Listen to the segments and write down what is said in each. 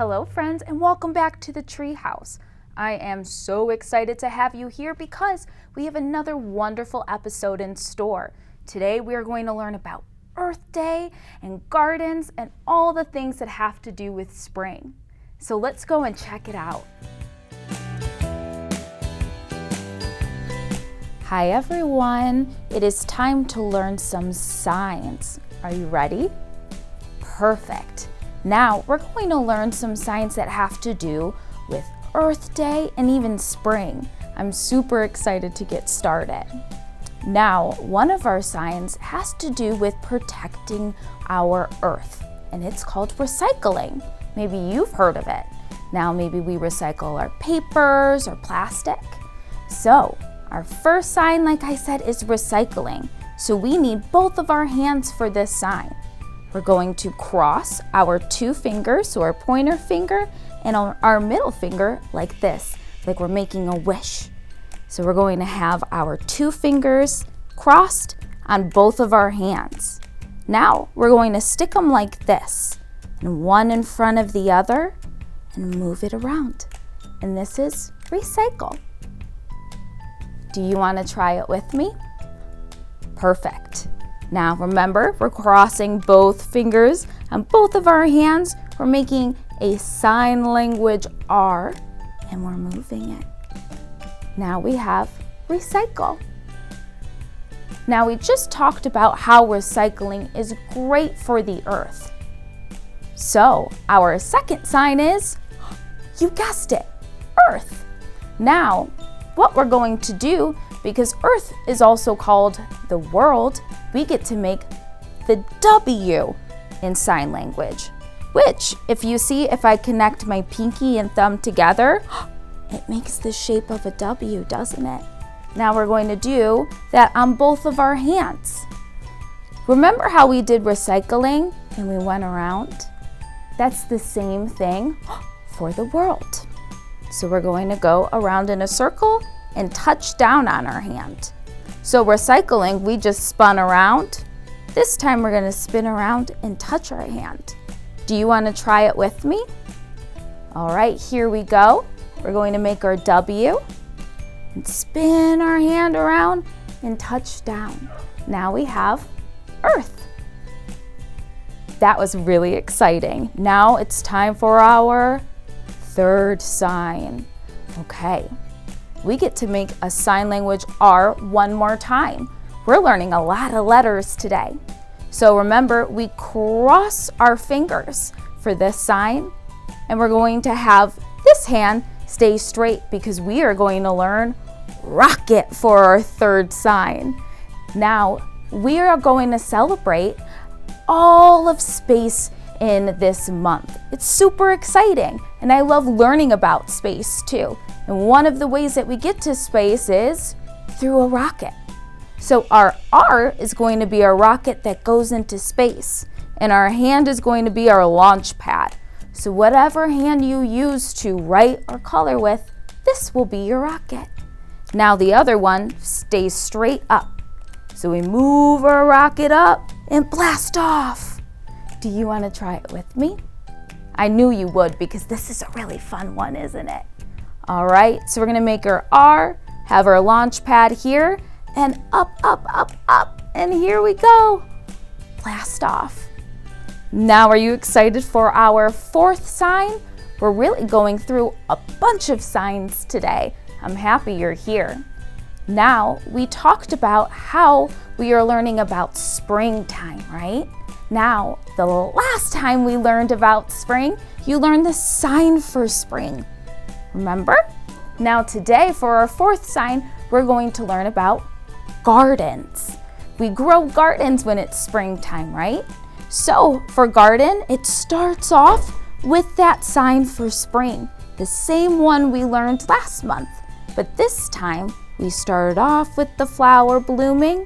Hello friends, and welcome back to the Treehouse. I am so excited to have you here because we have another wonderful episode in store. Today we are going to learn about Earth Day and gardens and all the things that have to do with spring. So let's go and check it out. Hi everyone, it is time to learn some science. Are you ready? Perfect. Now we're going to learn some science that have to do with Earth Day and even spring. I'm super excited to get started. Now, one of our science has to do with protecting our Earth, and it's called recycling. Maybe you've heard of it. Now maybe we recycle our papers or plastic. So our first sign, like I said, is recycling. So we need both of our hands for this sign. We're going to cross our two fingers, so our pointer finger and our middle finger like this, like we're making a wish. So we're going to have our two fingers crossed on both of our hands. Now we're going to stick them like this, and one in front of the other, and move it around. And this is recycle. Do you want to try it with me? Perfect. Now remember, we're crossing both fingers on both of our hands. We're making a sign language R, and we're moving it. Now we have recycle. Now we just talked about how recycling is great for the earth. So our second sign is, you guessed it, Earth. Now what we're going to do, because Earth is also called the world, we get to make the W in sign language, which if I connect my pinky and thumb together, it makes the shape of a W, doesn't it? Now we're going to do that on both of our hands. Remember how we did recycling and we went around? That's the same thing for the world. So we're going to go around in a circle and touch down on our hand. So recycling, we just spun around. This time we're going to spin around and touch our hand. Do you want to try it with me? All right, here we go. We're going to make our W and spin our hand around and touch down. Now we have Earth. That was really exciting. Now it's time for our third sign. Okay. We get to make a sign language R one more time. We're learning a lot of letters today. So remember, we cross our fingers for this sign, and we're going to have this hand stay straight because we are going to learn rocket for our third sign. Now, we are going to celebrate all of space in this month. It's super exciting, and I love learning about space too. And one of the ways that we get to space is through a rocket. So our R is going to be our rocket that goes into space, and our hand is going to be our launch pad. So whatever hand you use to write or color with, this will be your rocket. Now the other one stays straight up. So we move our rocket up and blast off. Do you want to try it with me? I knew you would because this is a really fun one, isn't it? All right, so we're gonna make our R, have our launch pad here, and up, up, up, up, and here we go. Blast off. Now, are you excited for our fourth sign? We're really going through a bunch of signs today. I'm happy you're here. Now, we talked about how we are learning about springtime, right? Now, the last time we learned about spring, you learned the sign for spring. Remember? Now today, for our fourth sign, we're going to learn about gardens. We grow gardens when it's springtime, right? So for garden, it starts off with that sign for spring, the same one we learned last month. But this time, we started off with the flower blooming,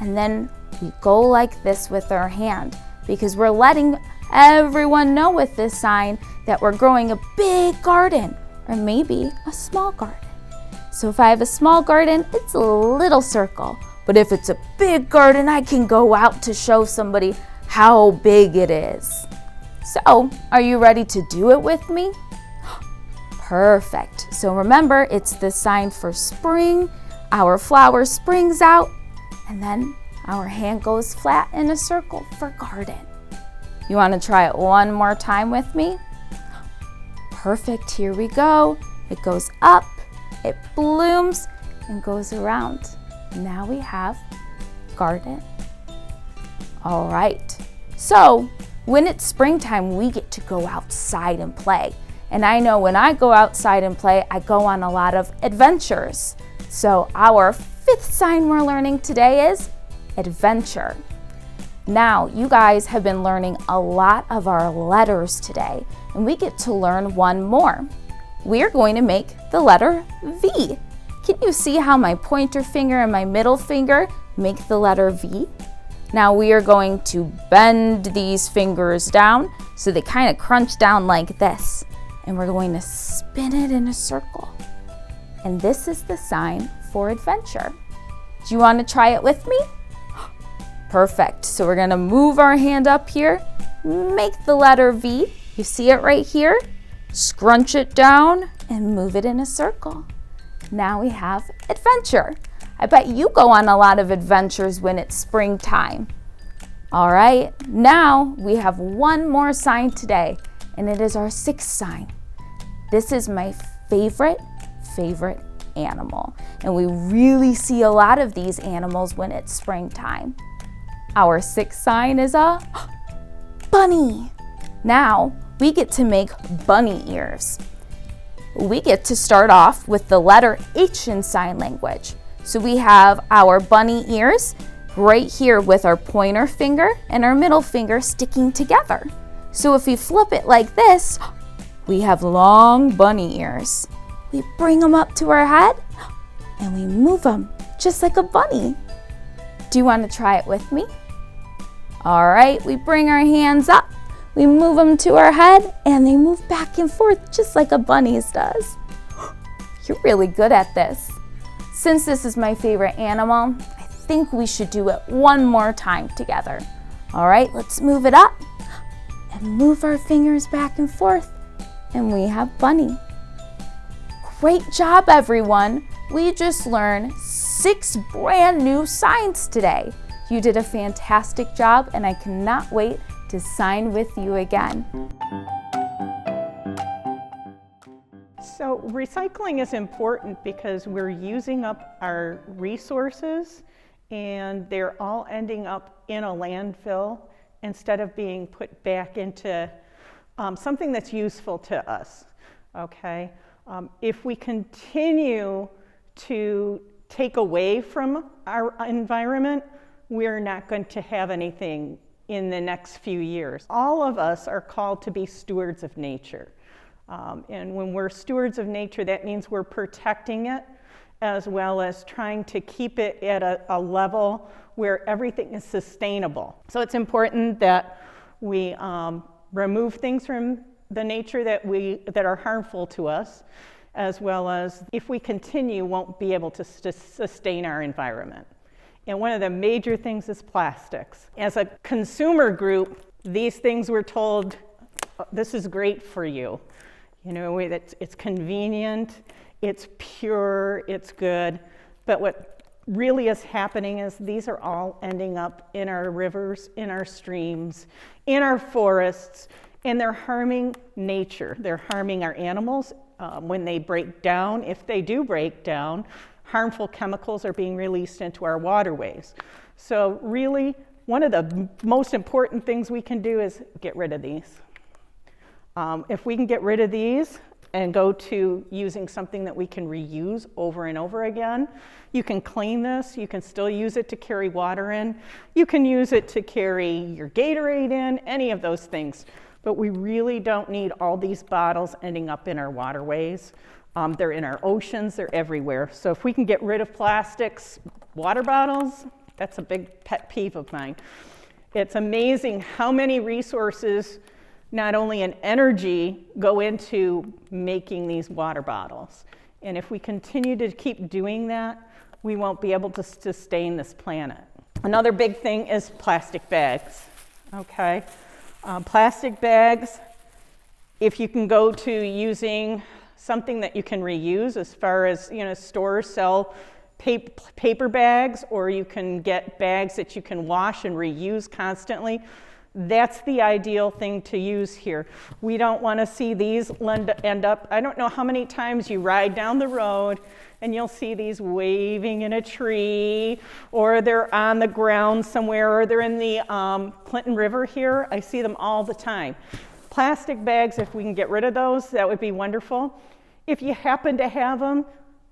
and then we go like this with our hand because we're letting everyone know with this sign that we're growing a big garden, or maybe a small garden. So if I have a small garden, it's a little circle. But if it's a big garden, I can go out to show somebody how big it is. So, are you ready to do it with me? Perfect. So remember, it's the sign for spring. Our flower springs out, and then our hand goes flat in a circle for garden. You want to try it one more time with me? Perfect. Here we go. It goes up, it blooms, and goes around. Now we have garden. All right. So when it's springtime, we get to go outside and play. And I know when I go outside and play, I go on a lot of adventures. So our fifth sign we're learning today is adventure. Now, you guys have been learning a lot of our letters today, and we get to learn one more. We're going to make the letter V. Can you see how my pointer finger and my middle finger make the letter V? Now we are going to bend these fingers down so they kind of crunch down like this. And we're going to spin it in a circle. And this is the sign for adventure. Do you want to try it with me? Perfect. So we're going to move our hand up here, make the letter V. You see it right here? Scrunch it down and move it in a circle. Now we have adventure. I bet you go on a lot of adventures when it's springtime. All right, now we have one more sign today, and it is our sixth sign. This is my favorite animal, and we really see a lot of these animals when it's springtime. Our sixth sign is a bunny. Now we get to make bunny ears. We get to start off with the letter H in sign language. So we have our bunny ears right here with our pointer finger and our middle finger sticking together. So if we flip it like this, we have long bunny ears. We bring them up to our head and we move them just like a bunny. Do you want to try it with me? All right, we bring our hands up, we move them to our head, and they move back and forth just like a bunny's does. You're really good at this. Since this is my favorite animal, I think we should do it one more time together. All right, let's move it up and move our fingers back and forth, and we have bunny. Great job, everyone. We just learned 6 brand new signs today. You did a fantastic job, and I cannot wait to sign with you again. So recycling is important because we're using up our resources and they're all ending up in a landfill instead of being put back into something that's useful to us, okay? If we continue to take away from our environment, we're not going to have anything in the next few years. All of us are called to be stewards of nature. And when we're stewards of nature, that means we're protecting it as well as trying to keep it at a level where everything is sustainable. So it's important that we remove things from the nature that are harmful to us, as well as if we continue, won't be able to sustain our environment. And one of the major things is plastics. As a consumer group, these things we're told, this is great for you. You know, it's convenient, it's pure, it's good. But what really is happening is these are all ending up in our rivers, in our streams, in our forests, and they're harming nature. They're harming our animals when they break down. If they do break down, harmful chemicals are being released into our waterways. So really, one of the most important things we can do is get rid of these. If we can get rid of these and go to using something that we can reuse over and over again, you can clean this, you can still use it to carry water in, you can use it to carry your Gatorade in, any of those things. But we really don't need all these bottles ending up in our waterways. They're in our oceans, they're everywhere. So if we can get rid of plastics, water bottles, that's a big pet peeve of mine. It's amazing how many resources, not only in energy, go into making these water bottles. And if we continue to keep doing that, we won't be able to sustain this planet. Another big thing is plastic bags, okay? Plastic bags, if you can go to using something that you can reuse, as far as, stores sell paper bags, or you can get bags that you can wash and reuse constantly. That's the ideal thing to use here. We don't want to see these end up, I don't know how many times you ride down the road and you'll see these waving in a tree, or they're on the ground somewhere, or they're in the Clinton River here. I see them all the time. Plastic bags, if we can get rid of those, that would be wonderful. If you happen to have them,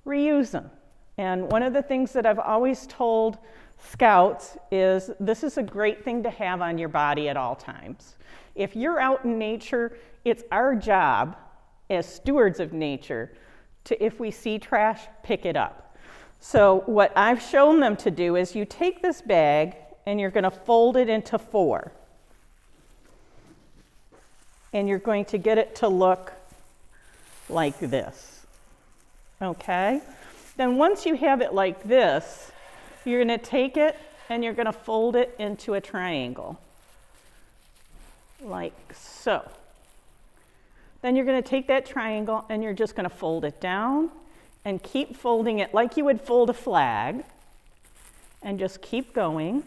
reuse them. And one of the things that I've always told Scouts is this is a great thing to have on your body at all times. If you're out in nature, it's our job as stewards of nature to, if we see trash, pick it up. So what I've shown them to do is you take this bag and you're going to fold it into 4. And you're going to get it to look like this. Okay? Then once you have it like this, you're going to take it and you're going to fold it into a triangle, like so. Then you're going to take that triangle and you're just going to fold it down and keep folding it like you would fold a flag, and just keep going.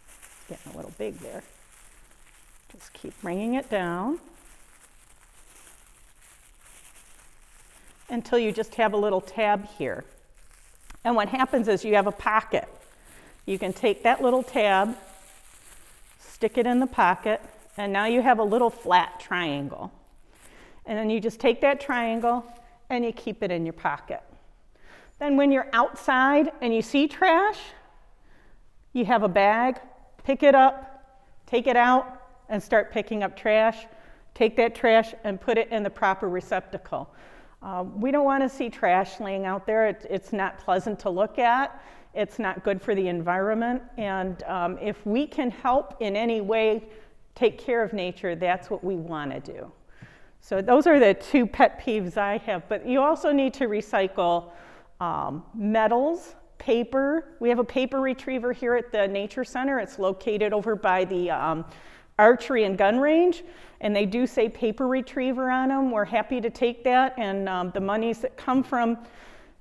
It's getting a little big there. Just keep bringing it down until you just have a little tab here. And what happens is you have a pocket. You can take that little tab, stick it in the pocket, and now you have a little flat triangle. And then you just take that triangle and you keep it in your pocket. Then when you're outside and you see trash, you have a bag, pick it up, take it out, and start picking up trash. Take that trash and put it in the proper receptacle. We don't want to see trash laying out there. It's not pleasant to look at. It's not good for the environment. And if we can help in any way take care of nature, that's what we want to do. So those are the 2 pet peeves I have. But you also need to recycle metals, paper. We have a paper retriever here at the Nature Center. It's located over by the archery and gun range, and they do say paper retriever on them. We're happy to take that, and the monies that come from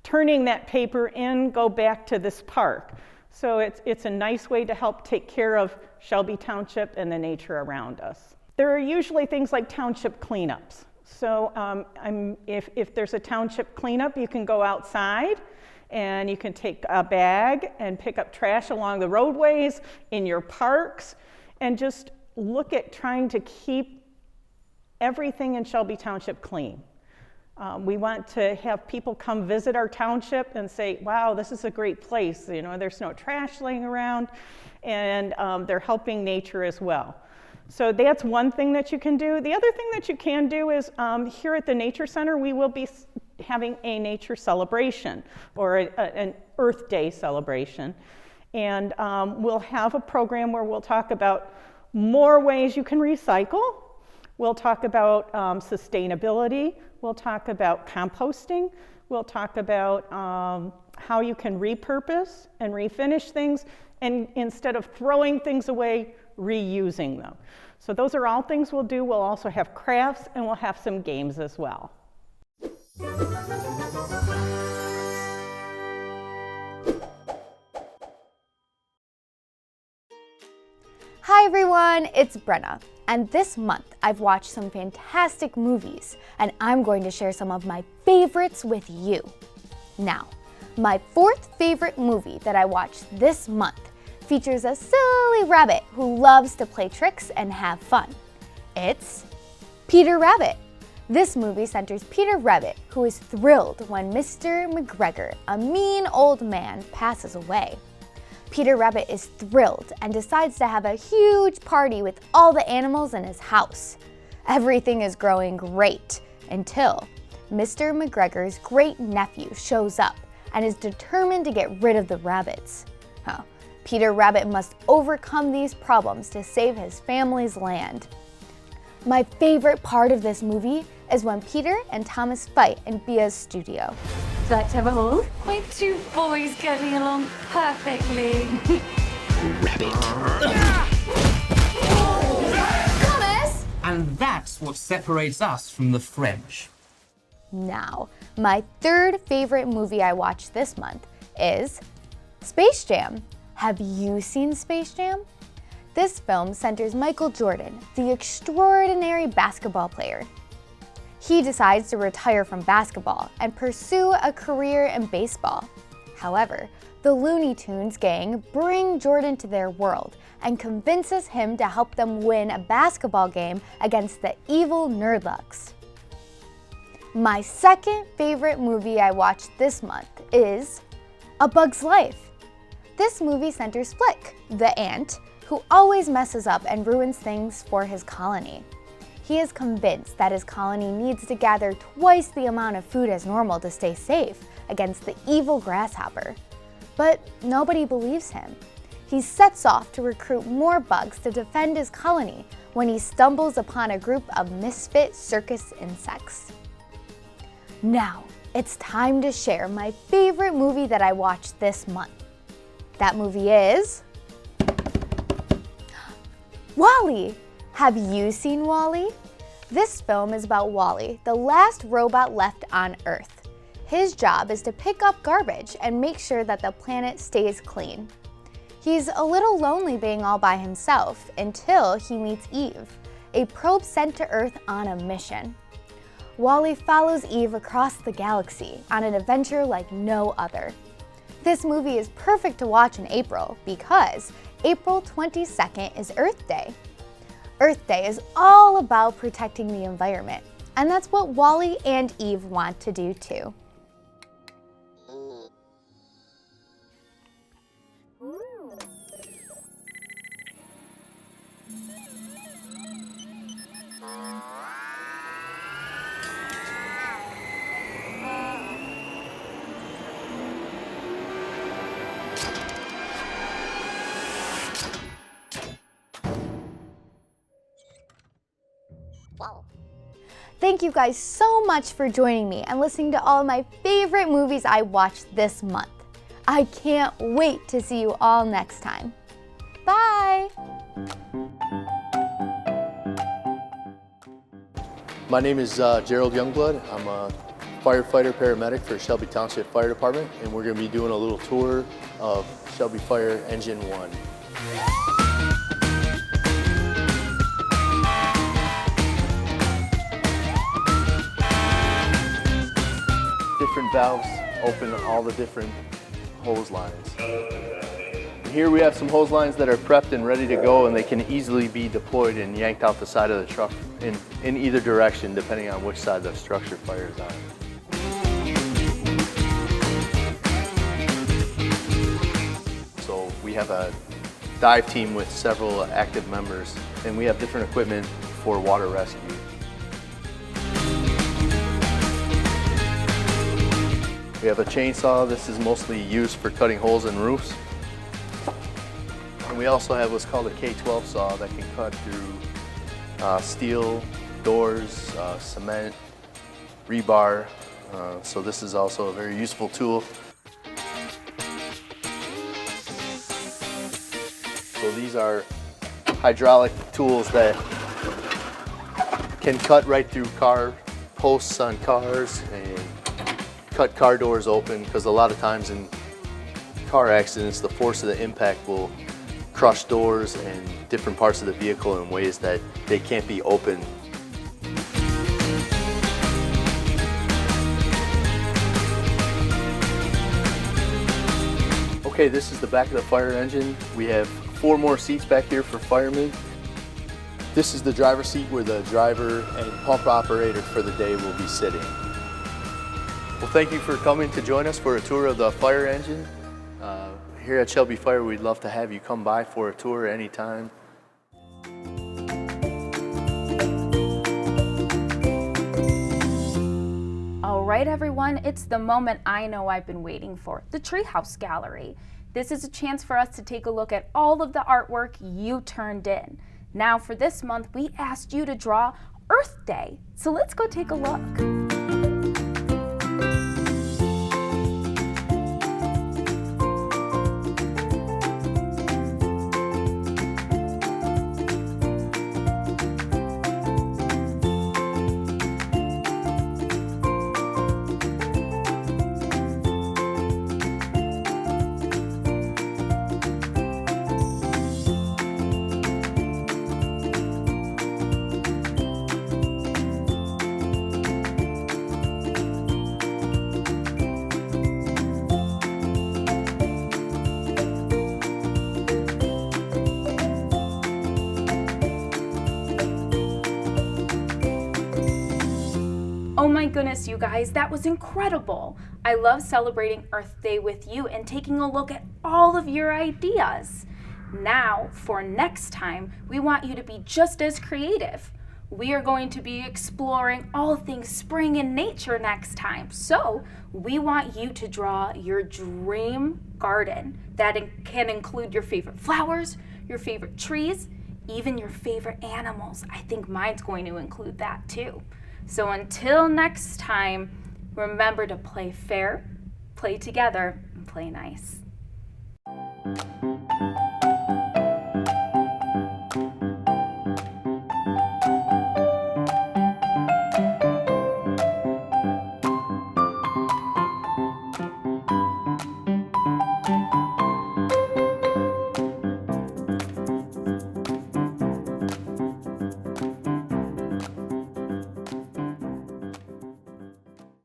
turning that paper in go back to this park. So it's a nice way to help take care of Shelby Township and the nature around us. There are usually things like township cleanups. So if there's a township cleanup, you can go outside and you can take a bag and pick up trash along the roadways, in your parks, and just look at trying to keep everything in Shelby Township clean. We want to have people come visit our township and say, wow, this is a great place. There's no trash laying around, and they're helping nature as well. So that's one thing that you can do. The other thing that you can do is here at the Nature Center, we will be having a nature celebration, or an Earth Day celebration. And we'll have a program where we'll talk about more ways you can recycle. We'll talk about sustainability. We'll talk about composting. We'll talk about how you can repurpose and refinish things, and instead of throwing things away, reusing them. So those are all things we'll do. We'll also have crafts, and we'll have some games as well. Hi everyone, it's Brenna, and this month I've watched some fantastic movies, and I'm going to share some of my favorites with you. Now, my 4th favorite movie that I watched this month features a silly rabbit who loves to play tricks and have fun. It's Peter Rabbit. This movie centers Peter Rabbit, who is thrilled when Mr. McGregor, a mean old man, passes away. Peter Rabbit is thrilled and decides to have a huge party with all the animals in his house. Everything is growing great until Mr. McGregor's great-nephew shows up and is determined to get rid of the rabbits. Peter Rabbit must overcome these problems to save his family's land. My favorite part of this movie is when Peter and Thomas fight in Bia's studio. Would you like to have a hold? My 2 boys getting along perfectly. Rabbit. And that's what separates us from the French. Now, my third favorite movie I watched this month is Space Jam. Have you seen Space Jam? This film centers Michael Jordan, the extraordinary basketball player. He decides to retire from basketball and pursue a career in baseball. However, the Looney Tunes gang bring Jordan to their world and convinces him to help them win a basketball game against the evil Nerdlucks. My second favorite movie I watched this month is A Bug's Life. This movie centers Flick, the ant, who always messes up and ruins things for his colony. He is convinced that his colony needs to gather twice the amount of food as normal to stay safe against the evil grasshopper. But nobody believes him. He sets off to recruit more bugs to defend his colony when he stumbles upon a group of misfit circus insects. Now, it's time to share my favorite movie that I watched this month. That movie is WALL-E. Have you seen WALL-E? This film is about WALL-E, the last robot left on Earth. His job is to pick up garbage and make sure that the planet stays clean. He's a little lonely being all by himself until he meets Eve, a probe sent to Earth on a mission. WALL-E follows Eve across the galaxy on an adventure like no other. This movie is perfect to watch in April because April 22nd is Earth Day. Earth Day is all about protecting the environment, and that's what WALL-E and Eve want to do too. Thank you guys so much for joining me and listening to all of my favorite movies I watched this month. I can't wait to see you all next time. Bye! My name is Gerald Youngblood. I'm a firefighter paramedic for Shelby Township Fire Department, and we're going to be doing a little tour of Shelby Fire Engine 1. Different valves open all the different hose lines. Here we have some hose lines that are prepped and ready to go, and they can easily be deployed and yanked out the side of the truck in either direction, depending on which side the structure fire is on. So we have a dive team with several active members, and we have different equipment for water rescue. We have a chainsaw. This is mostly used for cutting holes in roofs. And we also have what's called a K12 saw that can cut through steel, doors, cement, rebar. So this is also a very useful tool. So these are hydraulic tools that can cut right through car posts on cars and cut car doors open, because a lot of times in car accidents the force of the impact will crush doors and different parts of the vehicle in ways that they can't be opened. Okay, this is the back of the fire engine. We have 4 more seats back here for firemen. This is the driver's seat where the driver and pump operator for the day will be sitting. Well, thank you for coming to join us for a tour of the fire engine. Here at Shelby Fire, we'd love to have you come by for a tour anytime. All right, everyone, it's the moment I know I've been waiting for, the Treehouse Gallery. This is a chance for us to take a look at all of the artwork you turned in. Now, for this month, we asked you to draw Earth Day. So let's go take a look. goodness, you guys, that was incredible. I love celebrating Earth Day with you and taking a look at all of your ideas. Now, for next time, we want you to be just as creative. We are going to be exploring all things spring and nature next time. So we want you to draw your dream garden that can include your favorite flowers, your favorite trees, even your favorite animals. I think mine's going to include that too. So until next time, remember to play fair, play together, and play nice.